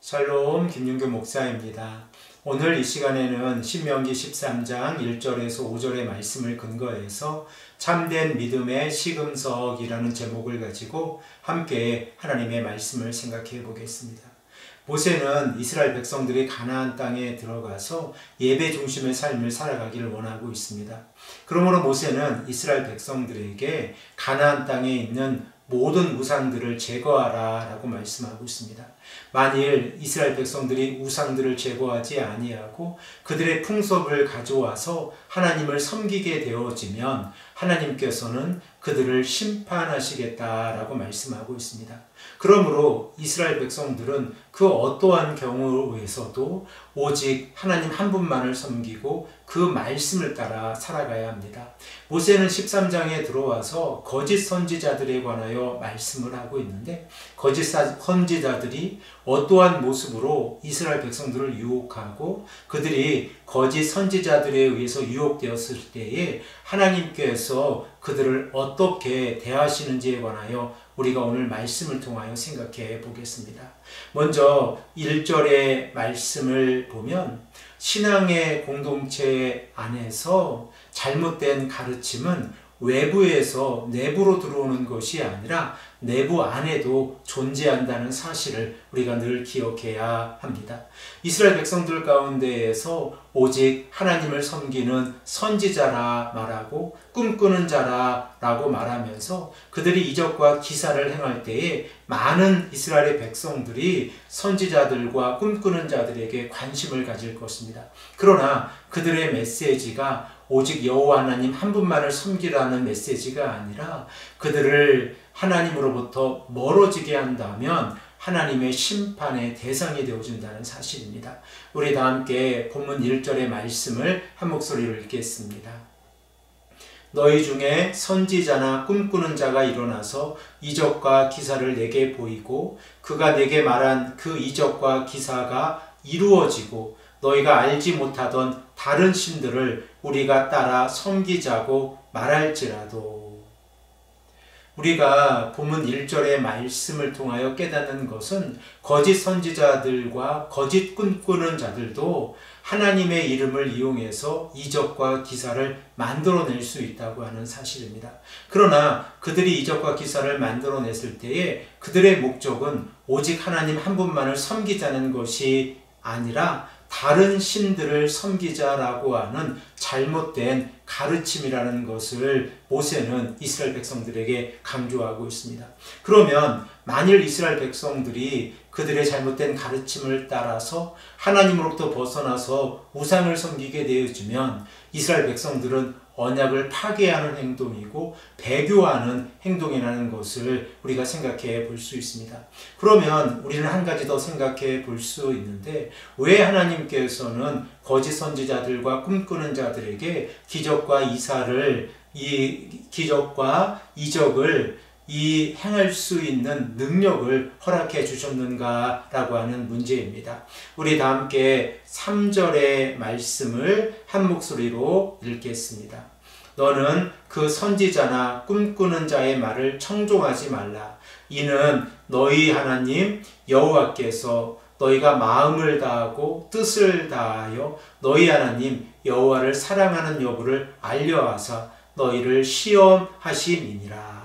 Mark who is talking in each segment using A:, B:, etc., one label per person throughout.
A: 샬롬 김윤규 목사입니다. 오늘 이 시간에는 신명기 13장 1절에서 5절의 말씀을 근거해서 참된 믿음의 시금석이라는 제목을 가지고 함께 하나님의 말씀을 생각해 보겠습니다. 모세는 이스라엘 백성들이 가나안 땅에 들어가서 예배 중심의 삶을 살아가기를 원하고 있습니다. 그러므로 모세는 이스라엘 백성들에게 가나안 땅에 있는 모든 우상들을 제거하라 라고 말씀하고 있습니다. 만일 이스라엘 백성들이 우상들을 제거하지 아니하고 그들의 풍습을 가져와서 하나님을 섬기게 되어지면 하나님께서는 그들을 심판하시겠다라고 말씀하고 있습니다. 그러므로 이스라엘 백성들은 그 어떠한 경우에서도 오직 하나님 한 분만을 섬기고 그 말씀을 따라 살아가야 합니다. 모세는 13장에 들어와서 거짓 선지자들에 관하여 말씀을 하고 있는데, 거짓 선지자들이 어떠한 모습으로 이스라엘 백성들을 유혹하고 그들이 거짓 선지자들에 의해서 유혹되었을 때에 하나님께서 그들을 어떻게 대하시는지에 관하여 우리가 오늘 말씀을 통하여 생각해 보겠습니다. 먼저 1절의 말씀을 보면 신앙의 공동체 안에서 잘못된 가르침은 외부에서 내부로 들어오는 것이 아니라 내부 안에도 존재한다는 사실을 우리가 늘 기억해야 합니다. 이스라엘 백성들 가운데에서 오직 하나님을 섬기는 선지자라 말하고 꿈꾸는 자라라고 말하면서 그들이 이적과 기사를 행할 때에 많은 이스라엘의 백성들이 선지자들과 꿈꾸는 자들에게 관심을 가질 것입니다. 그러나 그들의 메시지가 오직 여호와 하나님 한 분만을 섬기라는 메시지가 아니라 그들을 하나님으로부터 멀어지게 한다면 하나님의 심판의 대상이 되어준다는 사실입니다. 우리 다 함께 본문 1절의 말씀을 한 목소리로 읽겠습니다. 너희 중에 선지자나 꿈꾸는 자가 일어나서 이적과 기사를 내게 보이고 그가 내게 말한 그 이적과 기사가 이루어지고 너희가 알지 못하던 다른 신들을 우리가 따라 섬기자고 말할지라도. 우리가 본문 1절의 말씀을 통하여 깨닫는 것은 거짓 선지자들과 거짓 꿈꾸는 자들도 하나님의 이름을 이용해서 이적과 기사를 만들어낼 수 있다고 하는 사실입니다. 그러나 그들이 이적과 기사를 만들어냈을 때에 그들의 목적은 오직 하나님 한 분만을 섬기자는 것이 아니라 다른 신들을 섬기자라고 하는 잘못된 가르침이라는 것을 모세는 이스라엘 백성들에게 강조하고 있습니다. 그러면 만일 이스라엘 백성들이 그들의 잘못된 가르침을 따라서 하나님으로부터 벗어나서 우상을 섬기게 되어지면 이스라엘 백성들은 언약을 파괴하는 행동이고 배교하는 행동이라는 것을 우리가 생각해 볼 수 있습니다. 그러면 우리는 한 가지 더 생각해 볼 수 있는데, 왜 하나님께서는 거짓 선지자들과 꿈꾸는 자들에게 기적과 이적을 행할 수 있는 능력을 허락해 주셨는가라고 하는 문제입니다. 우리 다 함께 3절의 말씀을 한 목소리로 읽겠습니다. 너는 그 선지자나 꿈꾸는 자의 말을 청종하지 말라. 이는 너희 하나님 여호와께서 너희가 마음을 다하고 뜻을 다하여 너희 하나님 여호와를 사랑하는 여부를 알려하사 너희를 시험하심이니라.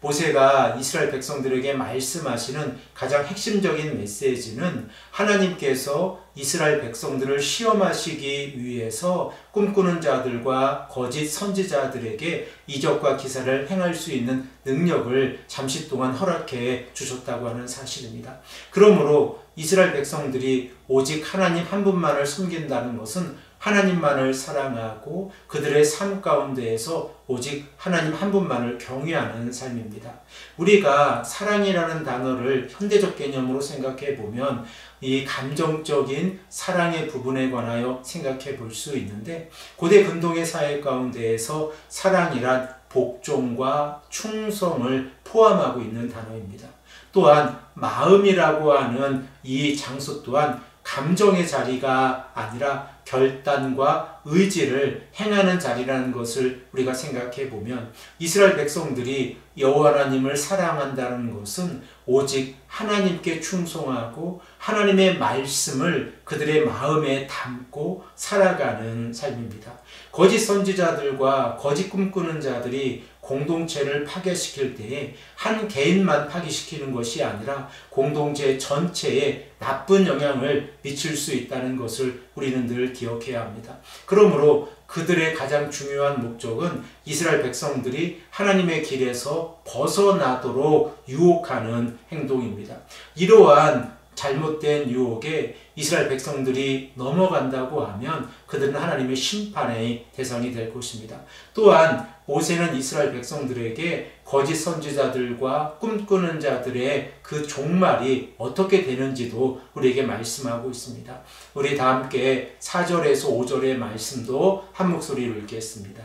A: 모세가 이스라엘 백성들에게 말씀하시는 가장 핵심적인 메시지는 하나님께서 이스라엘 백성들을 시험하시기 위해서 꿈꾸는 자들과 거짓 선지자들에게 이적과 기사를 행할 수 있는 능력을 잠시 동안 허락해 주셨다고 하는 사실입니다. 그러므로 이스라엘 백성들이 오직 하나님 한 분만을 섬긴다는 것은 하나님만을 사랑하고 그들의 삶 가운데에서 오직 하나님 한 분만을 경외하는 삶입니다. 우리가 사랑이라는 단어를 현대적 개념으로 생각해 보면 이 감정적인 사랑의 부분에 관하여 생각해 볼 수 있는데, 고대 근동의 사회 가운데에서 사랑이란 복종과 충성을 포함하고 있는 단어입니다. 또한 마음이라고 하는 이 장소 또한 감정의 자리가 아니라 결단과 의지를 행하는 자리라는 것을 우리가 생각해 보면 이스라엘 백성들이 여호와 하나님을 사랑한다는 것은 오직 하나님께 충성하고 하나님의 말씀을 그들의 마음에 담고 살아가는 삶입니다. 거짓 선지자들과 거짓 꿈꾸는 자들이 공동체를 파괴시킬 때에 한 개인만 파괴시키는 것이 아니라 공동체 전체에 나쁜 영향을 미칠 수 있다는 것을 우리는 늘 기억해야 합니다. 그러므로 그들의 가장 중요한 목적은 이스라엘 백성들이 하나님의 길에서 벗어나도록 유혹하는 행동입니다. 이러한 잘못된 유혹에 이스라엘 백성들이 넘어간다고 하면 그들은 하나님의 심판의 대상이 될 것입니다. 또한 모세는 이스라엘 백성들에게 거짓 선지자들과 꿈꾸는 자들의 그 종말이 어떻게 되는지도 우리에게 말씀하고 있습니다. 우리 다 함께 4절에서 5절의 말씀도 한 목소리로 읽겠습니다.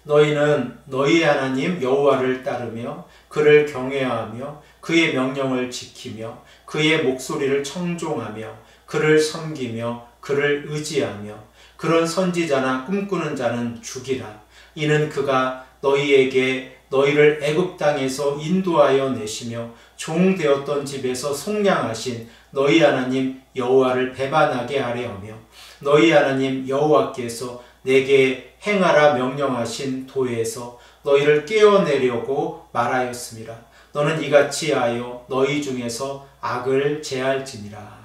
A: 너희는 너희 하나님 여호와를 따르며 그를 경외하며 그의 명령을 지키며 그의 목소리를 청종하며 그를 섬기며 그를 의지하며 그런 선지자나 꿈꾸는 자는 죽이라. 이는 그가 너희에게 너희를 애굽 땅에서 인도하여 내시며 종 되었던 집에서 속량하신 너희 하나님 여호와를 배반하게 하려 하며 너희 하나님 여호와께서 내게 행하라 명령하신 도에서 너희를 깨어내려고 말하였음이라. 너는 이같이 하여 너희 중에서 악을 제할지니라.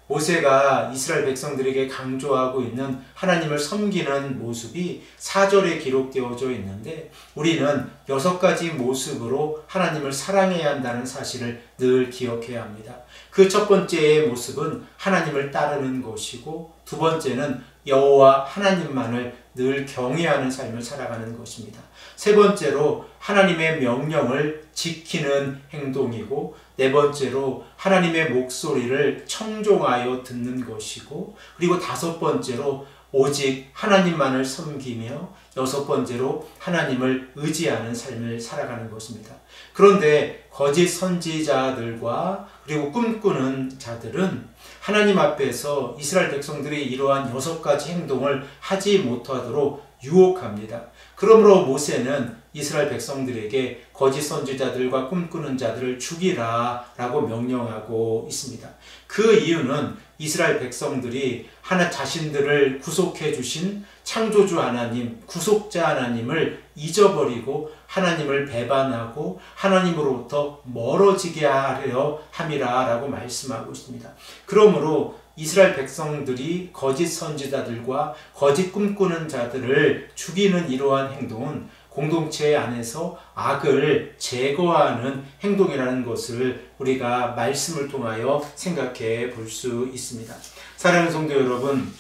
A: 모세가 이스라엘 백성들에게 강조하고 있는 하나님을 섬기는 모습이 4절에 기록되어져 있는데 우리는 6가지 모습으로 하나님을 사랑해야 한다는 사실을 늘 기억해야 합니다. 그 첫 번째의 모습은 하나님을 따르는 것이고 두 번째는 여호와 하나님만을 늘 경외하는 삶을 살아가는 것입니다. 세 번째로 하나님의 명령을 지키는 행동이고 네 번째로 하나님의 목소리를 청종하여 듣는 것이고 그리고 다섯 번째로 오직 하나님만을 섬기며 여섯 번째로 하나님을 의지하는 삶을 살아가는 것입니다. 그런데 거짓 선지자들과 그리고 꿈꾸는 자들은 하나님 앞에서 이스라엘 백성들이 이러한 6가지 행동을 하지 못하도록 유혹합니다. 그러므로 모세는 이스라엘 백성들에게 거짓 선지자들과 꿈꾸는 자들을 죽이라 라고 명령하고 있습니다. 그 이유는 이스라엘 백성들이 하나 자신들을 구속해 주신 창조주 하나님, 구속자 하나님을 잊어버리고 하나님을 배반하고 하나님으로부터 멀어지게 하려 함이라 라고 말씀하고 있습니다. 그러므로 이스라엘 백성들이 거짓 선지자들과 거짓 꿈꾸는 자들을 죽이는 이러한 행동은 공동체 안에서 악을 제거하는 행동이라는 것을 우리가 말씀을 통하여 생각해 볼 수 있습니다. 사랑하는 성도 여러분,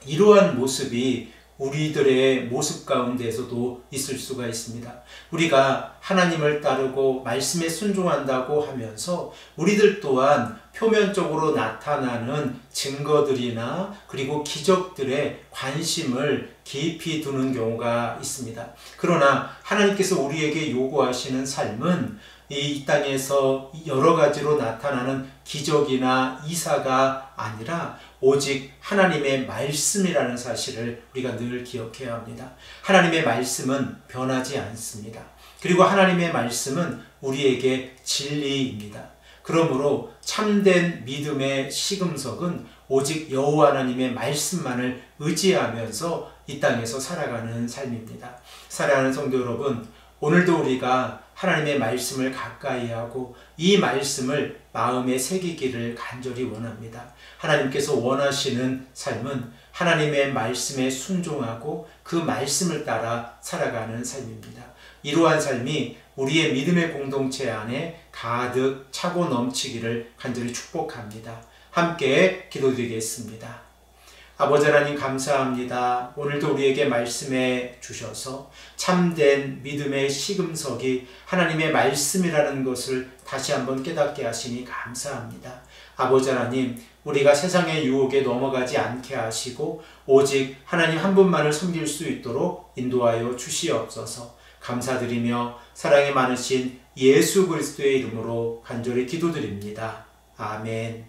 A: 이러한 모습이 우리들의 모습 가운데에서도 있을 수가 있습니다. 우리가 하나님을 따르고 말씀에 순종한다고 하면서 우리들 또한 표면적으로 나타나는 증거들이나 그리고 기적들에 관심을 깊이 두는 경우가 있습니다. 그러나 하나님께서 우리에게 요구하시는 삶은 이 땅에서 여러 가지로 나타나는 기적이나 이사가 아니라 오직 하나님의 말씀이라는 사실을 우리가 늘 기억해야 합니다. 하나님의 말씀은 변하지 않습니다. 그리고 하나님의 말씀은 우리에게 진리입니다. 그러므로 참된 믿음의 시금석은 오직 여호와 하나님의 말씀만을 의지하면서 이 땅에서 살아가는 삶입니다. 사랑하는 성도 여러분, 오늘도 우리가 하나님의 말씀을 가까이 하고 이 말씀을 마음에 새기기를 간절히 원합니다. 하나님께서 원하시는 삶은 하나님의 말씀에 순종하고 그 말씀을 따라 살아가는 삶입니다. 이러한 삶이 우리의 믿음의 공동체 안에 가득 차고 넘치기를 간절히 축복합니다. 함께 기도드리겠습니다. 아버지 하나님 감사합니다. 오늘도 우리에게 말씀해 주셔서 참된 믿음의 시금석이 하나님의 말씀이라는 것을 다시 한번 깨닫게 하시니 감사합니다. 아버지 하나님, 우리가 세상의 유혹에 넘어가지 않게 하시고 오직 하나님 한 분만을 섬길 수 있도록 인도하여 주시옵소서. 감사드리며 사랑이 많으신 예수 그리스도의 이름으로 간절히 기도드립니다. 아멘.